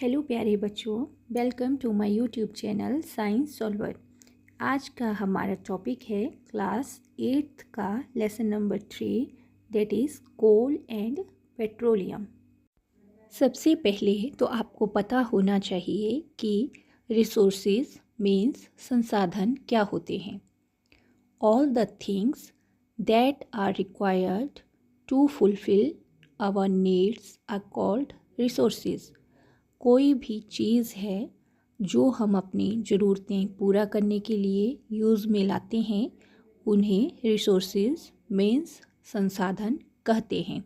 Hello प्यारे बच्चों, welcome to my YouTube channel science solver. आज का हमारा टॉपिक है क्लास 8th का lesson number 3, that is coal and petroleum. सबसे पहले तो आपको पता होना चाहिए कि रिसोर्सेज मीन्स संसाधन क्या होते हैं। All the things that are required to fulfil our needs are called resources. कोई भी चीज़ है जो हम अपनी ज़रूरतें पूरा करने के लिए यूज़ में लाते हैं, उन्हें रिसोर्सेज मीन्स संसाधन कहते हैं।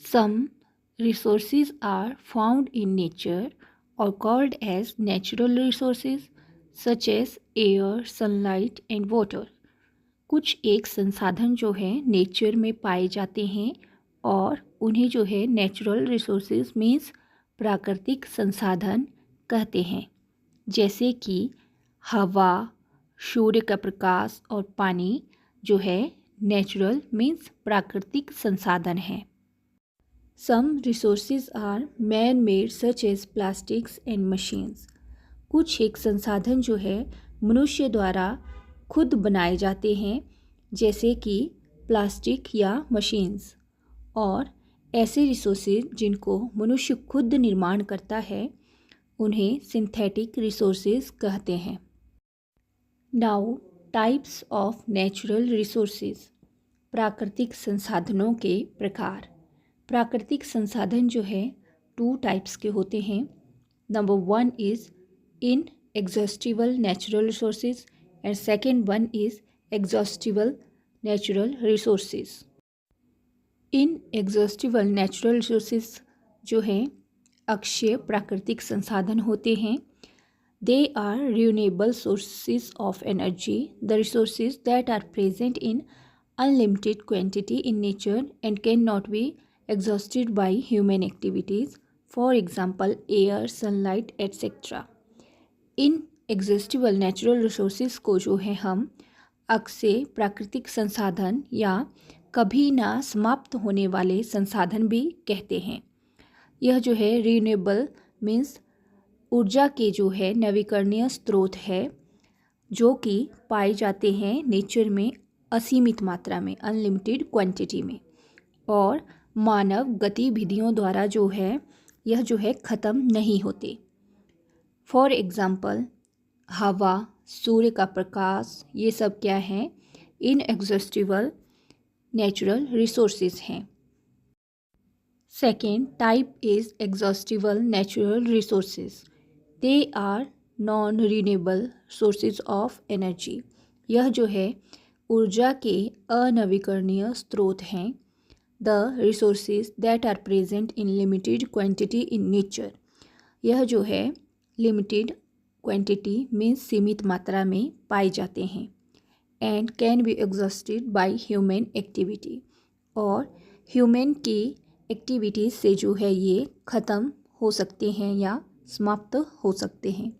Some resources are found in nature और called as natural resources such as air, sunlight and water. कुछ एक संसाधन जो है नेचर में पाए जाते हैं और उन्हें जो है नेचुरल रिसोर्सेज मीन्स प्राकृतिक संसाधन कहते हैं, जैसे कि हवा, सूर्य का प्रकाश और पानी जो है नेचुरल मीन्स प्राकृतिक संसाधन है। Some resources are man made such as plastics and machines. कुछ एक संसाधन जो है मनुष्य द्वारा खुद बनाए जाते हैं, जैसे कि प्लास्टिक या मशीन्स। और ऐसे रिसोर्सेज जिनको मनुष्य खुद निर्माण करता है उन्हें सिंथेटिक रिसोर्सेज कहते हैं। Now types of natural resources. प्राकृतिक संसाधनों के प्रकार। प्राकृतिक संसाधन जो है 2 टाइप्स के होते हैं। Number 1 is inexhaustible natural resources and second one is exhaustible natural resources. Inexhaustible natural resources जो हैं अक्षय प्राकृतिक संसाधन होते हैं। They are renewable sources of energy, the resources that are present in unlimited quantity in nature and can not be exhausted by human activities, for example air, sunlight etcetera. Inexhaustible natural resources को जो है हम अक्षय प्राकृतिक संसाधन या कभी ना समाप्त होने वाले संसाधन भी कहते हैं। यह जो है रिन्यूएबल मीन्स ऊर्जा के जो है नवीकरणीय स्रोत है, जो कि पाए जाते हैं नेचर में असीमित मात्रा में, अनलिमिटेड क्वांटिटी में, और मानव गतिविधियों द्वारा जो है यह जो है ख़त्म नहीं होते। फॉर एग्ज़ाम्पल हवा, सूर्य का प्रकाश, ये सब क्या हैं? इनएग्जॉस्टिबल नेचुरल रिसोर्सेज हैं। Second type is exhaustible natural resources. They are non renewable sources of energy. यह जो है ऊर्जा के अनवीकरणीय स्रोत हैं। The resources that are present in limited quantity in nature. यह जो है लिमिटेड क्वांटिटी मीन्स सीमित मात्रा में पाए जाते हैं। And can be exhausted by human activity, और ह्यूमन की एक्टिविटीज़ से जो है ये ख़त्म हो सकते हैं या समाप्त हो सकते हैं।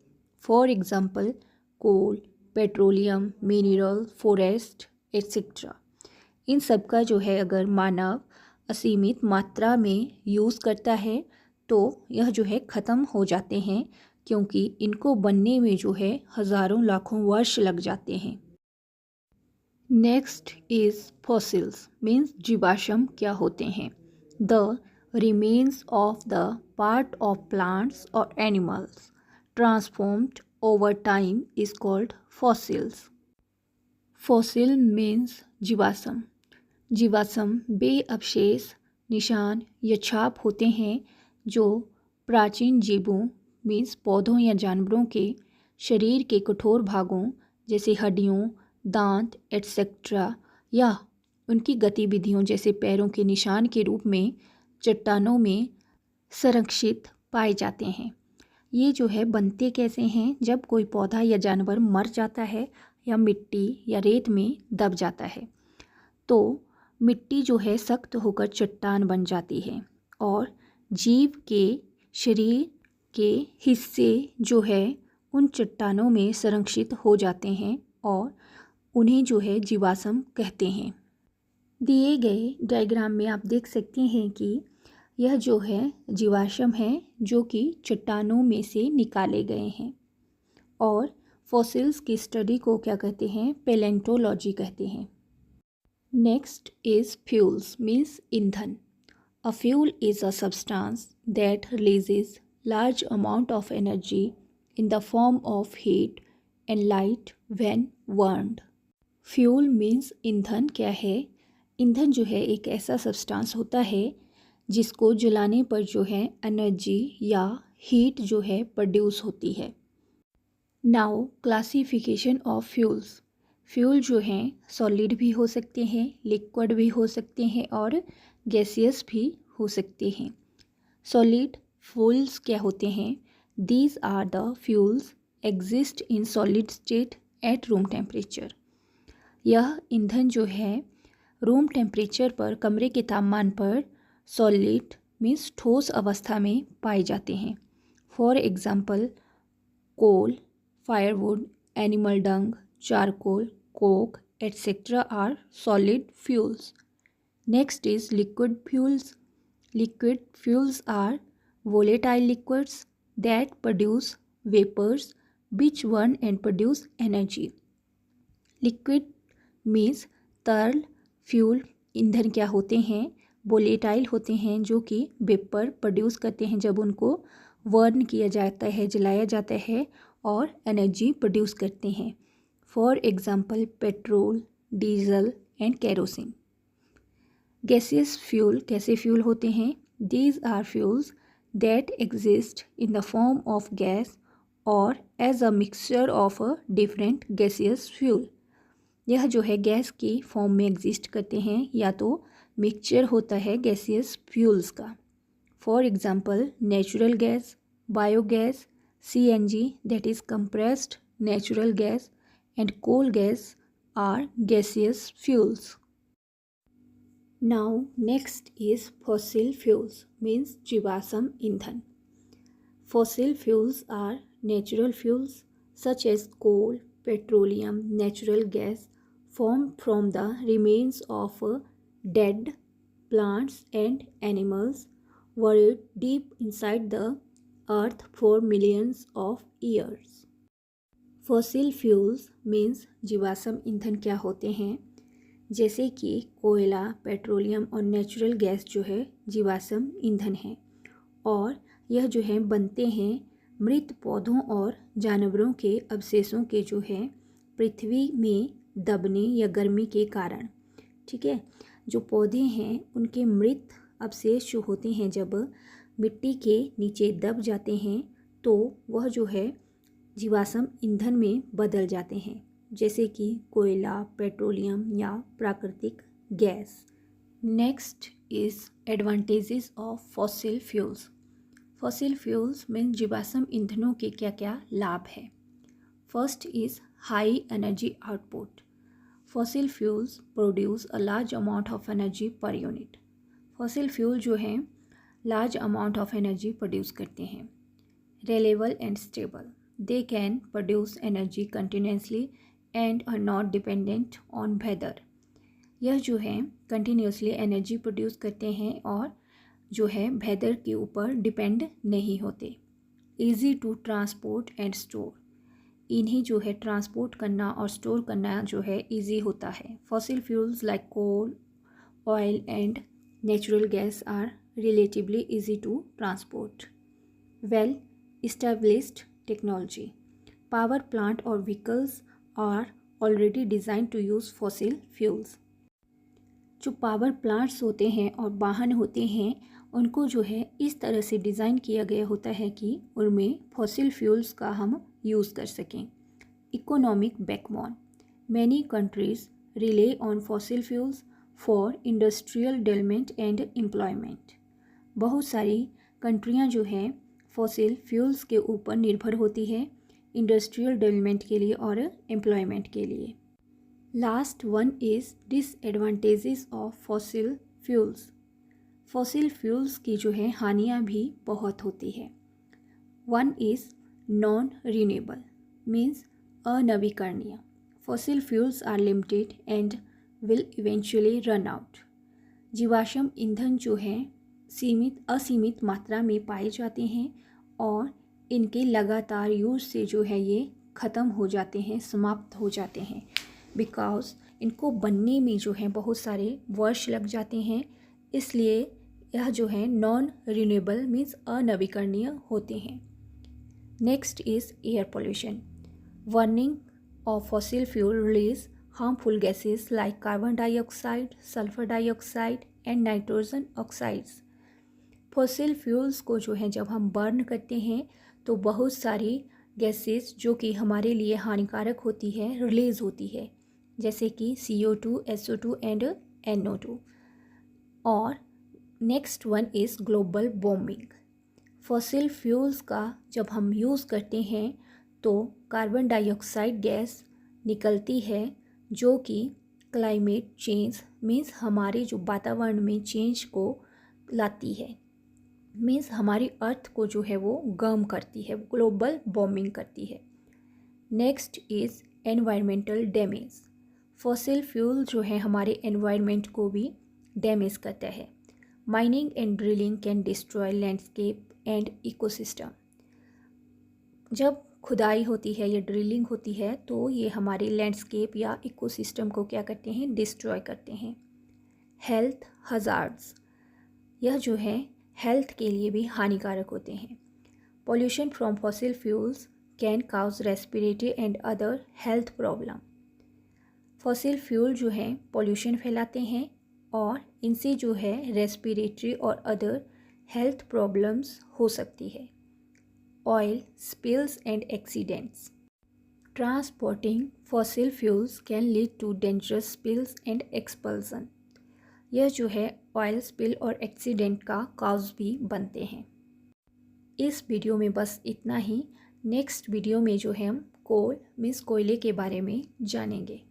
For example coal, petroleum, mineral, forest etcetera. इन सब का जो है अगर मानव असीमित मात्रा में यूज़ करता है तो यह जो है ख़त्म हो जाते हैं, क्योंकि इनको बनने में जो है हज़ारों लाखों वर्ष लग जाते हैं। नेक्स्ट इज़ फॉसिल्स मीन्स जीवाश्म क्या होते हैं? The remains of the part of plants और animals transformed over time is called fossils. Fossil means जीवाश्म। जीवाश्म बेअवशेष निशान या छाप होते हैं जो प्राचीन जीवों मीन्स पौधों या जानवरों के शरीर के कठोर भागों जैसे हड्डियों, दांत एट्सेट्रा या उनकी गतिविधियों जैसे पैरों के निशान के रूप में चट्टानों में संरक्षित पाए जाते हैं। ये जो है बनते कैसे हैं? जब कोई पौधा या जानवर मर जाता है या मिट्टी या रेत में दब जाता है तो मिट्टी जो है सख्त होकर चट्टान बन जाती है और जीव के शरीर के हिस्से जो है उन चट्टानों में संरक्षित हो जाते हैं और उन्हें जो है जीवाश्म कहते हैं। दिए गए डायग्राम में आप देख सकते हैं कि यह जो है जीवाश्म है जो कि चट्टानों में से निकाले गए हैं। और फॉसिल्स की स्टडी को क्या कहते हैं? पैलेंटोलॉजी कहते हैं। नेक्स्ट इज फ्यूल्स मीन्स ईंधन। A fuel is a substance that releases large amount of energy in the form of heat and light when burned. Fuel means ईंधन क्या है? ईंधन जो है एक ऐसा सब्सटेंस होता है जिसको जलाने पर जो है एनर्जी या हीट जो है प्रोड्यूस होती है। Now classification of fuels. Fuel जो हैं सॉलिड भी हो सकते हैं, लिक्विड भी हो सकते हैं और गैसियस भी हो सकते हैं। सॉलिड फ्यूल्स क्या होते हैं? These are the fuels exist in solid state at room temperature. यह ईंधन जो है रूम टेम्परेचर पर, कमरे के तापमान पर सॉलिड मीन्स ठोस अवस्था में पाए जाते हैं। For example coal, firewood, animal dung, charcoal, coke etcetera are solid fuels. Next is liquid fuels. Liquid fuels are volatile liquids that produce vapors which burn and produce energy. Liquid means तरल fuel ईंधन क्या होते हैं? Volatile होते हैं जो कि vapour produce करते हैं जब उनको बर्न किया जाता है, जलाया जाता है और एनर्जी प्रोड्यूस करते हैं। For example petrol, diesel and kerosene. Gaseous fuel कैसे फ्यूल होते हैं? These are fuels that exist in the form of gas और as a mixture of a different gaseous fuel. यह जो है गैस की फॉर्म में एग्जिस्ट करते हैं या तो मिक्सचर होता है गैसियस फ्यूल्स का। For example natural gas, biogas, CNG that is compressed natural gas and coal gas are gaseous fuels. Now next is fossil fuels means जीवाश्म ईंधन. Fossil fuels are natural fuels such as coal, petroleum, natural gas formed from the remains of dead plants and animals buried deep inside the earth for millions of years. Fossil fuels means जीवाश्म ईंधन क्या होते हैं? जैसे कि कोयला, petroleum और natural gas जो है जीवाश्म ईंधन है और यह जो है बनते हैं मृत पौधों और जानवरों के अवशेषों के जो है पृथ्वी में दबने या गर्मी के कारण। ठीक है, जो पौधे हैं उनके मृत अवशेष जो होते हैं जब मिट्टी के नीचे दब जाते हैं तो वह जो है जीवाश्म ईंधन में बदल जाते हैं, जैसे कि कोयला, पेट्रोलियम या प्राकृतिक gas. Next is advantages of fossil fuels. Fossil fuels mean जीवाश्म ईंधनों के क्या क्या लाभ है? First is high energy output. Fossil fuels produce a large amount of energy per unit. Fossil fuel जो हैं large amount of energy produce करते हैं। Reliable and stable, they can produce energy continuously and are not dependent on weather. यह जो है continuously energy produce करते हैं और जो है वेदर के ऊपर डिपेंड नहीं होते। Easy to transport and store, इन्हें जो है ट्रांसपोर्ट करना और स्टोर करना जो है ईजी होता है। Fossil fuels like coal, oil and natural gas are relatively easy to transport. Well established technology, power plant और vehicles are already designed to use fossil fuels. जो पावर प्लांट्स होते हैं और वाहन होते हैं उनको जो है इस तरह से डिज़ाइन किया गया होता है कि उनमें फॉसिल फ्यूल्स का हम यूज़ कर सकें। Economic backbone, many countries relay on fossil fuels for industrial development and employment. बहुत सारी कंट्रियां जो हैं फॉसिल फ्यूल्स के ऊपर निर्भर होती है इंडस्ट्रियल डेवलपमेंट के लिए और एम्प्लॉयमेंट के लिए। Last one is disadvantages of fossil fuels. Fossil fuels की जो है हानियाँ भी बहुत होती है। One is non renewable means अनवीकरणीय। Fossil fuels are limited and will eventually run out. जीवाश्म ईंधन जो हैं असीमित मात्रा में पाए जाते हैं और इनके लगातार यूज से जो है ये ख़त्म हो जाते हैं, समाप्त हो जाते हैं। बिकॉज़ इनको बनने में जो है बहुत सारे वर्ष लग जाते हैं, इसलिए यह जो है नॉन रिन्यूएबल मीन्स अनवीकरणीय होते हैं। Next is air pollution. Burning of fossil fuel release harmful gases like carbon dioxide, sulfur dioxide and nitrogen oxides. Fossil fuels को जो है जब हम बर्न करते हैं तो बहुत सारी गैसेस जो कि हमारे लिए हानिकारक होती है रिलीज़ होती है, जैसे कि CO2, SO2 एंड NO2। और next one is global warming. Fossil fuels का जब हम यूज़ करते हैं तो कार्बन डाइऑक्साइड गैस निकलती है जो कि क्लाइमेट चेंज मीन्स हमारे जो वातावरण में चेंज को लाती है, मीन्स हमारी अर्थ को जो है वो गर्म करती है, ग्लोबल वार्मिंग करती है। Next is environmental damage. Fossil fuel जो है हमारे एनवायरनमेंट को भी डैमेज करता है। Mining and drilling can destroy landscape and ecosystem. जब खुदाई होती है या ड्रिलिंग होती है तो ये हमारे लैंडस्केप या इकोसिस्टम को क्या करते हैं, डिस्ट्रॉय करते हैं। हेल्थ हज़ार्ड्स, यह जो है हेल्थ के लिए भी हानिकारक होते हैं। Pollution from fossil fuels can cause respiratory and other health problem. Fossil fuel जो हैं पॉल्यूशन फैलाते हैं और इनसे जो है रेस्पिरेटरी और अदर हेल्थ प्रॉब्लम्स हो सकती है। Oil spills and accidents. Transporting fossil fuels can lead to dangerous spills and expulsion. यह जो है ऑयल स्पिल और एक्सीडेंट का काज भी बनते हैं। इस वीडियो में बस इतना ही। नेक्स्ट वीडियो में जो है हम कोल मीन्स कोयले के बारे में जानेंगे।